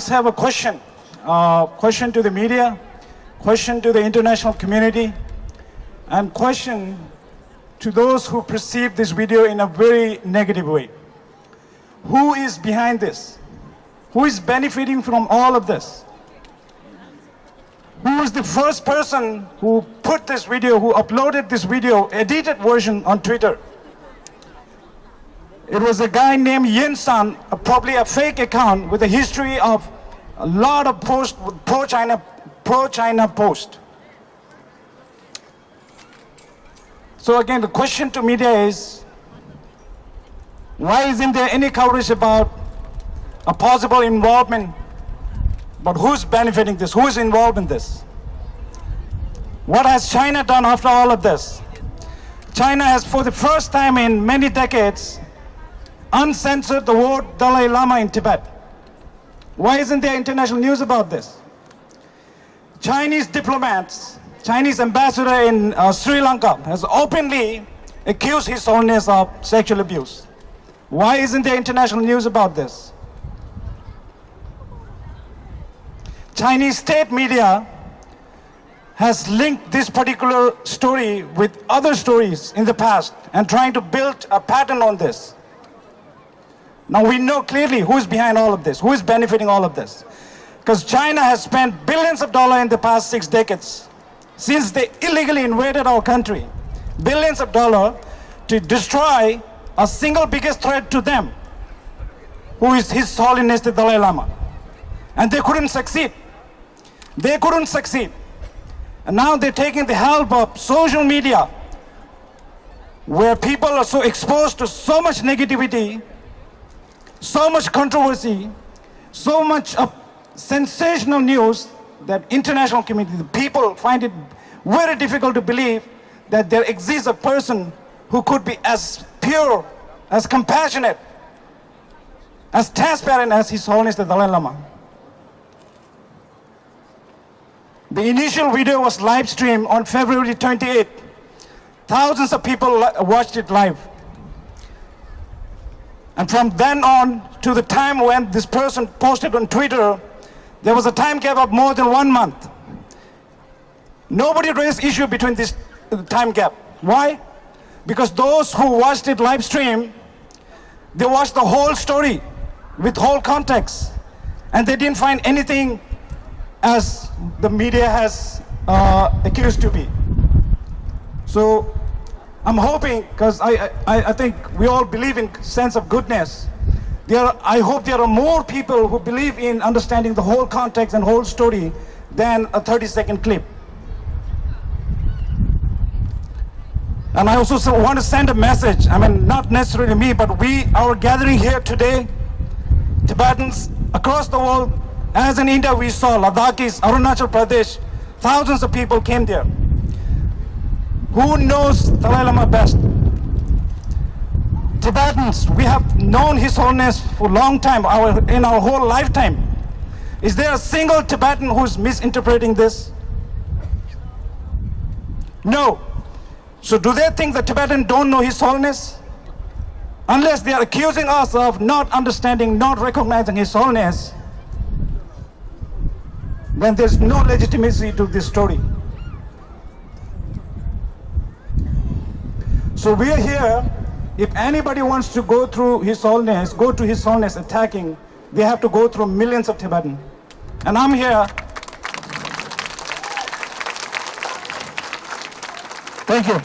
just have a question. Question to the media, question to the international community, and question to those who perceive this video in a very negative way. Who is behind this? Who is benefiting from all of this? Who was the first person who put this video, who uploaded this video, edited version on Twitter? It was a guy named Yin San, probably a fake account with a history of a lot of posts, pro-China posts. So again, the question to media is, why isn't there any coverage about a possible involvement? But who's benefiting this? Who is involved in this? What has China done after all of this? China has, for the first time in many decades, uncensored the word Dalai Lama in Tibet. Why isn't there international news about this? Chinese diplomats, Chinese ambassador in Sri Lanka has openly accused His Holiness of sexual abuse. Why isn't there international news about this? Chinese state media has linked this particular story with other stories in the past and trying to build a pattern on this. Now we know clearly who is behind all of this, who is benefiting all of this. Because China has spent billions of dollars in the past 6 decades, since they illegally invaded our country, billions of dollars to destroy a single biggest threat to them, who is His Holiness the Dalai Lama. And they couldn't succeed. They couldn't succeed. And now they're taking the help of social media, where people are so exposed to so much negativity, so much controversy, so much of sensational news that international community, the people find it very difficult to believe that there exists a person who could be as pure, as compassionate, as transparent as His Holiness the Dalai Lama. The initial video was live streamed on February 28th. Thousands of people watched it live. And from then on to the time when this person posted on Twitter, there was a time gap of more than 1 month. Nobody raised issue between this time gap. Why? Because those who watched it live stream, they watched the whole story with whole context, and they didn't find anything as the media has accused to be. So I'm hoping, because I think we all believe in sense of goodness. I hope there are more people who believe in understanding the whole context and whole story than a 30-second clip. And I also want to send a message, I mean, not necessarily me, but our gathering here today, Tibetans across the world, as in India we saw Ladakhis, Arunachal Pradesh, thousands of people came there. Who knows Dalai Lama best? Tibetans, we have known His Holiness for a long time, in our whole lifetime. Is there a single Tibetan who's misinterpreting this? No. So do they think the Tibetans don't know His Holiness? Unless they are accusing us of not understanding, not recognizing His Holiness, then there's no legitimacy to this story. So we are here. If anybody wants to go through His Holiness, go to His Holiness attacking, they have to go through millions of Tibetans. And I'm here. Thank you.